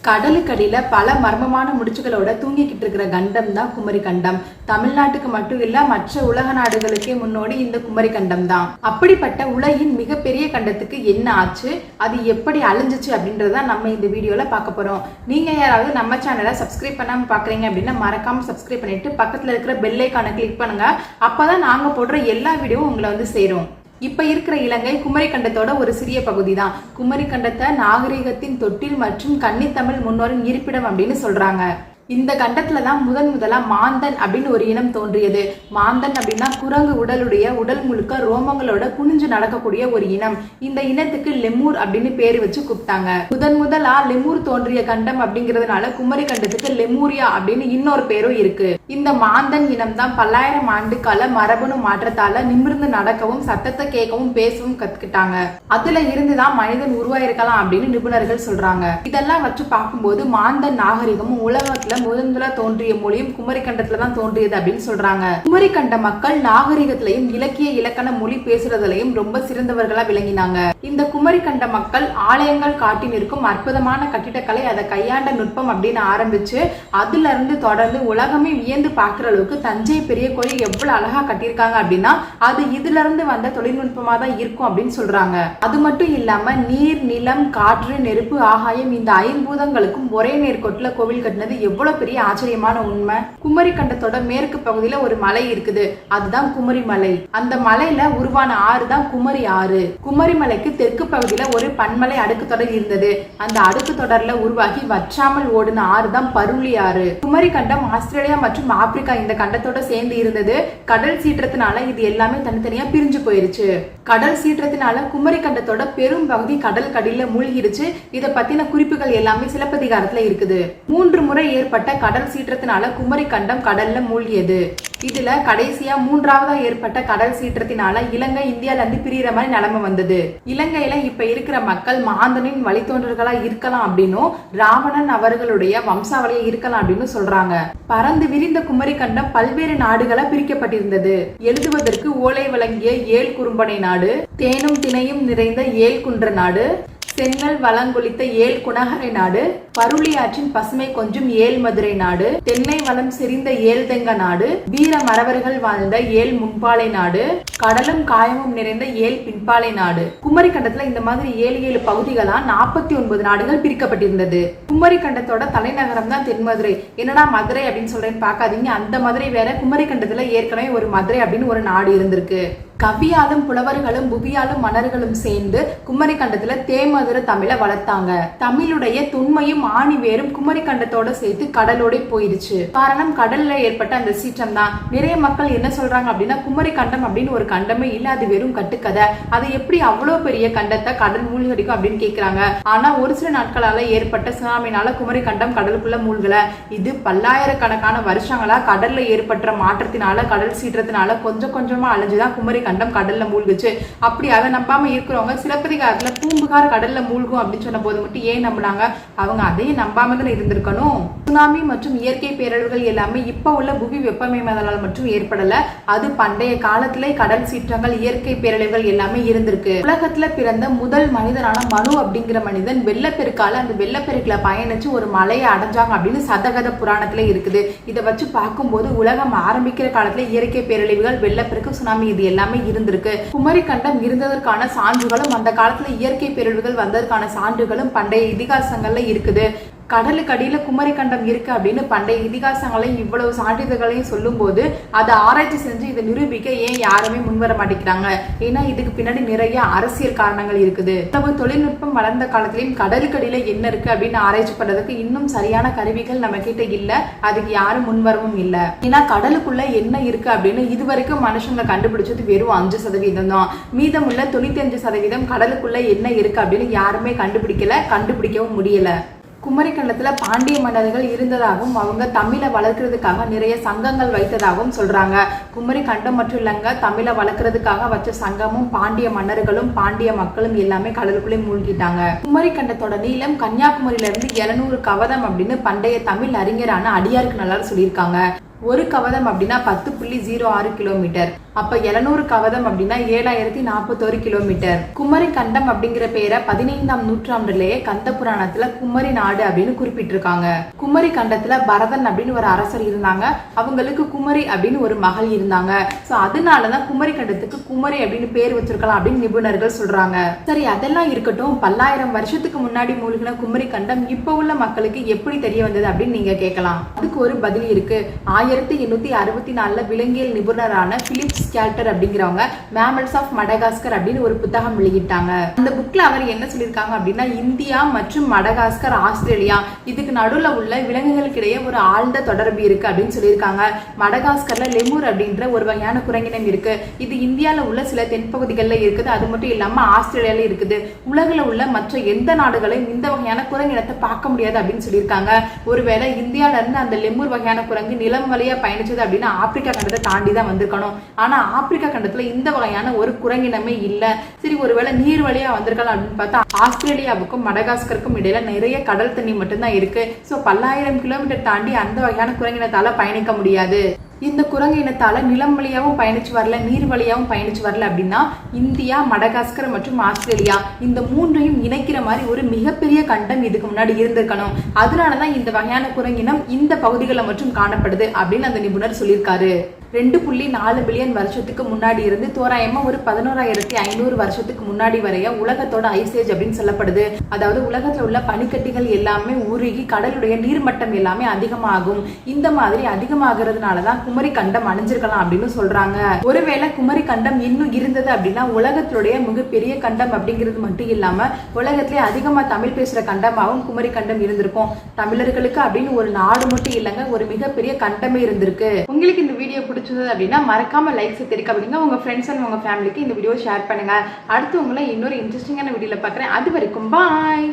கடலுக்கடியில பல மர்மமான முடிச்சுகளோட தூங்கிக்கிட்டு இருக்கிற கண்டம் தான் குமரி கண்டம். தமிழ்நாட்டுக்கு மட்டும் இல்ல, மற்ற உலக நாடுகளுக்கே முன்னோடி இந்த குமரி கண்டம் தான். அப்படிப்பட்ட உலகின் மிகப்பெரிய கண்டத்துக்கு என்ன ஆச்சு, அது எப்படி அழிஞ்சிச்சு அப்படின்றத நம்ம இந்த வீடியோல பார்க்க போறோம். நீங்க யாராவது நம்ம சேனலை சப்ஸ்கிரைப் பண்ணாம பாக்குறீங்க அப்படின்னா மறக்காம சப்ஸ்கிரைப் பண்ணிட்டு பக்கத்துல இருக்கிற பெல் ஐகானை கிளிக் பண்ணுங்க. அப்பதான் நாங்க போடுற எல்லா வீடியோவும் உங்களை வந்து சேரும். இப்ப இருக்கிற இலங்கை குமரி கண்டத்தோட ஒரு சிறிய பகுதி தான். குமரி கண்டத்தை நாகரிகத்தின் தொட்டில் மற்றும் கன்னித்தமிழ் முன்னோரின் இருப்பிடம் அப்படின்னு சொல்றாங்க. இந்த கண்டத்துல தான் முதலா மாந்தன் அப்படின்னு ஒரு இனம் தோன்றியது. மாந்தன் அப்படின்னா குரங்கு உடல் முழுக்க ரோமங்களோட குனிஞ்சு நடக்கக்கூடிய ஒரு இனம். இந்த இனத்துக்கு லெமூர் அப்படின்னு பேரு வச்சு கூப்பிட்டாங்க. முதலா லெமூர் தோன்றிய கண்டம் அப்படிங்கிறதுனால குமரி கண்டத்துக்கு லெமூரியா அப்படின்னு இன்னொரு பேரும் இருக்கு. இந்த மாந்தன் இனம் தான் பல்லாயிரம் ஆண்டு கால மரபணு மாற்றத்தால நிமிர்ந்து நடக்கவும் சத்தத்தை கேட்கவும் பேசவும் கத்துக்கிட்டாங்க. அதுல இருந்துதான் மனிதன் உருவாயிருக்கலாம் அப்படின்னு நிபுணர்கள் சொல்றாங்க. இதெல்லாம் வச்சு பார்க்கும்போது மாந்தன் நாகரிகமும் உலகத்துல முதன்முதலா தோன்றிய மொழியும் குமரி கண்டத்துல தான் தோன்றியது அப்படின்னு சொல்றாங்க. குமரி கண்ட மக்கள் நாகரிகத்திலையும் இலக்கிய இலக்கண மொழி பேசுறதுலையும் ரொம்ப சிறந்தவர்களா விளங்கினாங்க. இந்த குமரி கண்ட மக்கள் ஆலயங்கள் காட்டி நிற்கும் அற்புதமான கட்டிடக்கலை, அதை கையாண்ட நுட்பம் அப்படின்னு ஆரம்பிச்சு அதுல இருந்து தொடர்ந்து உலகமே வியந்து பார்க்கிற அளவுக்கு தஞ்சை பெரிய கோயில் எவ்வளவு அழகா கட்டியிருக்காங்க அப்படின்னா அது இதுல இருந்து வந்த தொழில்நுட்பமா தான் இருக்கும் அப்படின்னு சொல்றாங்க. அது மட்டும் இல்லாம நீர், நிலம், காற்று, நெருப்பு, ஆகாயம் இந்த ஐம்பூதங்களுக்கும் ஒரே நேர்கோட்டுல கோவில் கட்டினது எவ்வளவு பெரிய ஆச்சரியமான உண்மை. குமரி கண்டத்தோட மேற்கு பகுதியில ஒரு மலை இருக்குது, அதுதான் குமரி மலை. அந்த மலையில உருவான ஆறு தான் குமரி ஆறு. குமரி மலைக்கு தெற்கு பகுதியில ஒரு பன்மலை அடுக்கு தொடர் இருந்தது. அந்த அடுக்கு தொடர்ல உருவாகி வற்றாமல் ஓடின ஆறு தான் பருளி ஆறு. குமரி கண்டம் ஆஸ்திரேலியா மற்றும் ஆப்பிரிக்கா இந்த கண்டத்தோட சேர்ந்து இருந்தது. கடல் சீற்றத்தினால இது எல்லாமே தனித்தனியா பிரிஞ்சு போயிருச்சு. கடல் சீற்றத்தினால குமரி கண்டத்தோட பெரும் பகுதி கடல் கடியில மூழ்கிடுச்சு. இதை பத்தின குறிப்புகள் எல்லாமே சிலப்பதிகாரத்துல இருக்குது. 3 முறை ஏற்பட்ட கடல் சீற்றத்தினால குமரி கண்டம் கடல்ல மூழ்கியது. இதுல கடைசியா 3ஆவதா ஏற்பட்ட கடல் சீற்றத்தினால இலங்கை இந்தியால இருந்து பிரிகிற மாதிரி நிலைமை வந்தது. இலங்கையில இப்ப இருக்கிற மக்கள் மாந்தனின் வழித்தோன்றர்களா இருக்கலாம் அப்படின்னும் ராவணன் அவர்களுடைய வம்சாவளியா இருக்கலாம் அப்படின்னு சொல்றாங்க. பறந்து விரிந்த குமரி கண்டம் பல்வேறு நாடுகளா பிரிக்கப்பட்டிருந்தது. எழுதுவதற்கு ஓலை வழங்கிய ஏழ் குறும்பனை நாடு, தேனும் திணையும் நிறைந்த ஏழ் குன்ற நாடு, செங்கல் வளங்கொழித்த ஏழ் குணகரை நாடு, பருளியாற்றின் பசுமை கொஞ்சம் ஏழ் மதுரை நாடு, தென்னை வளம் செறிந்த ஏழ் தெங்க நாடு, வீர மறவர்கள் வாழ்ந்த ஏழ் முன்பாலை நாடு, கடலும் காயமும் நிறைந்த ஏழ் பின்பாலை நாடு. குமரி கண்டத்துல இந்த மாதிரி 7 பகுதிகளா 49 நாடுகள் பிரிக்கப்பட்டிருந்தது. குமரி கண்டத்தோட தலைநகரம் தான் தென்மதுரை. என்னடா மதுரை அப்படின்னு சொல்றேன்னு பாக்காதீங்க, அந்த மதுரை வேற. குமரி கண்டத்துல ஏற்கனவே ஒரு மதுரை அப்படின்னு ஒரு நாடு இருந்திருக்கு. கவியாலும் புலவர்களும் புவியாலும் மன்னர்களும் சேர்ந்து குமரி கண்டத்துல தேமதுர தமிழை வளர்த்தாங்க. தமிழுடைய தொன்மையும் ஆணி வேரும் குமரி கண்டத்தோட சேர்த்து கடலோட போயிடுச்சு. காரணம் கடல்ல ஏற்பட்ட அந்த சீற்றம் தான். நிறைய மக்கள் என்ன சொல்றாங்க அப்படின்னா குமரி கண்டம் அப்படின்னு ஒரு கண்டமே இல்ல, அது வெறும் கட்டுக்கதை. அது எப்படி அவ்வளவு பெரிய கண்டத்தை கடல் மூழ்கடிக்கும் அப்படின்னு கேக்குறாங்க. ஆனா ஒரு சில நாட்களால ஏற்பட்ட சுனாமினால குமரி கண்டம் கடலுக்குள்ள மூழ்கல. இது பல்லாயிரக்கணக்கான வருஷங்களா கடல்ல ஏற்பட்ட மாற்றத்தினால கடல் சீற்றத்தினால கொஞ்சம் கொஞ்சமா அழிஞ்சுதான் குமரி கண்டம் கடல்ல மூழ்குச்சு. அப்படி அதை நம்பாம இருக்கிறவங்க சிலப்பதிகாரத்துல பூம்புகார் கடல்ல மூழ்கும் அப்படின்னு சொன்ன போது மட்டும் ஏன் நம்பினாங்க? அவங்க அதையும் நம்பாம தான் இருந்திருக்கணும். சுனாமி மற்றும் இயற்கை பேரழிவுகள் எல்லாமே இப்ப உள்ள புவி வெப்பமயமாதலால் மட்டும் ஏற்படல. அது பண்டைய காலத்திலே கடல் சீற்றங்கள், இயற்கை பேரழிவுகள் எல்லாமே இருந்திருக்கு. உலகத்துல பிறந்த முதல் மனிதனான மனு அப்படிங்கிற மனிதன் வெள்ளப்பெருக்கால அந்த வெள்ளப்பெருக்குல பயணிச்சு ஒரு மலையை அடைஞ்சாங்க அப்படின்னு சதகத புராணத்துல இருக்குது. இதை வச்சு பார்க்கும்போது உலகம் ஆரம்பிக்கிற காலத்துல இயற்கை பேரழிவுகள், வெள்ளப்பெருக்கு, சுனாமி இது எல்லாமே இருந்திருக்கு. குமரி கண்டம் இருந்ததற்கான சான்றுகளும் அந்த காலத்துல இயற்கை பேரழிவுகள் வந்ததற்கான சான்றுகளும் பண்டைய இதிகாசங்கள்ல இருக்குது. கடலுக்கு அடியில குமரி கண்டம் இருக்கு அப்படின்னு பண்டைய இதிகாசங்களையும் இவ்வளவு சான்றிதழ்களையும் சொல்லும் போது அதை ஆராய்ச்சி செஞ்சு இதை நிரூபிக்க ஏன் யாருமே முன்வர மாட்டேங்கிறாங்க? ஏன்னா இதுக்கு பின்னாடி நிறைய அரசியல் காரணங்கள் இருக்குது. தொழில்நுட்பம் வளர்ந்த காலத்திலையும் கடலுக்கு அடியில என்ன இருக்கு அப்படின்னு ஆராய்ச்சி பண்றதுக்கு இன்னும் சரியான கருவிகள் நம்ம கிட்ட இல்ல. அதுக்கு யாரும் முன்வரவும் இல்ல. ஏன்னா கடலுக்குள்ள என்ன இருக்கு அப்படின்னு இதுவரைக்கும் மனுஷங்க கண்டுபிடிச்சது வெறும் 5% தான். மீதமுள்ள 95% கடலுக்குள்ள என்ன இருக்கு அப்படின்னு யாருமே கண்டுபிடிக்கவும் முடியல. குமரி கண்டத்துல பாண்டிய மன்னர்கள் இருந்ததாகவும் அவங்க தமிழை வளர்க்கறதுக்காக நிறைய சங்கங்கள் வைத்ததாகவும் சொல்றாங்க. குமரி கண்டம் மட்டும் இல்லைங்க, தமிழை வளர்க்கறதுக்காக வச்ச சங்கமும் பாண்டிய மன்னர்களும் பாண்டிய மக்களும் எல்லாமே கடலுக்குள்ளே மூழ்கிட்டாங்க. குமரி கண்டத்தோட நீளம் கன்னியாகுமரியில இருந்து 700 கவதம் அப்படின்னு பண்டைய தமிழ் அறிஞரான அடியாருக்கு நல்லா சொல்லியிருக்காங்க. ஒரு கவதம் அப்படின்னா 10.06 கிலோமீட்டர். அப்ப 700 கவதம் அப்படின்னா 7041 கிலோமீட்டர். குமரி கண்டம் அப்படிங்கிற பேரை 15ஆம் நூற்றாண்டுலேயே கந்த புராணத்துல குமரி நாடு அப்படின்னு குறிப்பிட்டிருக்காங்க. குமரி கண்டத்துல பரதன் அப்படின்னு ஒரு அரசர் இருந்தாங்க. அவங்களுக்கு குமரி அப்படின்னு ஒரு மகள் இருந்தாங்க. சோ அதனாலதான் குமரி கண்டத்துக்கு குமரி அப்படின்னு பேர் வச்சிருக்கலாம் அப்படின்னு நிபுணர்கள் சொல்றாங்க. சரி, அதெல்லாம் இருக்கட்டும். பல்லாயிரம் வருஷத்துக்கு முன்னாடி மூழ்கின குமரி கண்டம் இப்ப உள்ள மக்களுக்கு எப்படி தெரிய வந்தது அப்படின்னு நீங்க கேட்கலாம். அதுக்கு ஒரு பதில் இருக்கு. 1864 விலங்கியல் நிபுணரான பிலிப் ஸ்கேல்டர் அப்படிங்கிறவங்க மேமல்ஸ் ஆஃப் மடகாஸ்கர் அப்படின்னு ஒரு புத்தகம் வெளியிட்டாங்க. அந்த புக்ல அவர் என்ன சொல்லியிருக்காங்க அப்படின்னா, இந்தியா மற்றும் மடகாஸ்கர், ஆஸ்திரேலியா இதுக்கு நடுவுல உள்ள விலங்குகளுக்கு இடையே ஒரு ஆழ்ந்த தொடர்பு இருக்கு அப்படின்னு சொல்லியிருக்காங்க. மடகாஸ்கர்ல லெமூர் அப்படின்ற ஒரு வகையான குரங்கினம் இருக்கு. இது இந்தியால உள்ள சில தென்பகுதிகளில் இருக்குது. அது மட்டும் இல்லாம ஆஸ்திரேலியால இருக்குது. உலகில் உள்ள மற்ற எந்த நாடுகளையும் இந்த வகையான குரங்கினத்தை பார்க்க முடியாது அப்படின்னு சொல்லியிருக்காங்க. ஒருவேளை இந்தியால இருந்து அந்த லெமூர் வகையான குரங்கு நிலம் வழியா பயணிச்சது அப்படின்னா ஆப்பிரிக்கா கண்டத்தை தாண்டி தான் வந்திருக்கணும். ஆனா ஆப்பிரிக்கா கண்டத்துல இந்த வகையான ஒரு குரங்கினமே இல்ல. சரி, ஒருவேளை நீர் வழியா வந்திருக்கலாம் அப்படின்னு பார்த்தா ஆஸ்திரேலியாவுக்கும் மடகாஸ்கருக்கும் இடையில நிறைய கடல் தண்ணி மட்டும்தான் இருக்கு. சோ பல்லாயிரம் கிலோமீட்டர் தாண்டி அந்த வகையான குரங்கினத்தால பயணிக்க முடியாது. இந்த குரங்கு இனத்தால நிலம் வழியாவும் பயணிச்சு வரல, நீர் வழியாவும் பயணிச்சு வரல அப்படின்னா இந்தியா, மடகாஸ்கர் மற்றும் ஆஸ்திரேலியா இந்த மூன்றையும் இணைக்கிற மாதிரி ஒரு மிகப்பெரிய கண்டம் இதுக்கு முன்னாடி இருந்திருக்கணும். அதனாலதான் இந்த வகையான குரங்கினம் இந்த பகுதிகளில் மட்டும் காணப்படுது அப்படின்னு அந்த நிபுணர் சொல்லியிருக்காரு. 2.4 பில்லியன் வருஷத்துக்கு முன்னாடி இருந்து தோராயமா ஒரு 11,500 வருஷத்துக்கு முன்னாடி வரைய உலகத்தோட ஐசேஜ் அப்படின்னு சொல்லப்படுது. அதாவது உலகத்துல உள்ள பனிக்கட்டிகள் எல்லாமே உருகி கடலுடைய நீர்மட்டம் எல்லாமே அதிகமாகும். இந்த மாதிரி அதிகமாகிறதுனாலதான் குமரி கண்டம் அணிஞ்சிருக்கலாம் அப்படின்னு சொல்றாங்க. ஒருவேளை குமரி கண்டம் இன்னும் இருந்தது அப்படின்னா உலகத்தினுடைய மிகப்பெரிய கண்டம் அப்படிங்கிறது மட்டும் இல்லாம உலகத்திலே அதிகமா தமிழ் பேசுற கண்டமாகவும் குமரி கண்டம் இருந்திருக்கும். தமிழர்களுக்கு அப்படின்னு ஒரு நாடு மட்டும் இல்லைங்க, ஒரு மிகப்பெரிய கண்டமே இருந்திருக்கு. உங்களுக்கு இந்த வீடியோ பிடிச்சது அப்படின்னா மறக்காம லைக்ஸ் தெரிவிக்க அப்படிங்க. உங்க ஃப்ரெண்ட்ஸ் அண்ட் உங்க ஃபேமிலிக்கு இந்த வீடியோ ஷேர் பண்ணுங்க. அடுத்து உங்களை இன்னொரு இன்ட்ரெஸ்டிங்கான வீடியோல பார்க்குறேன். அது வரைக்கும் பாய்.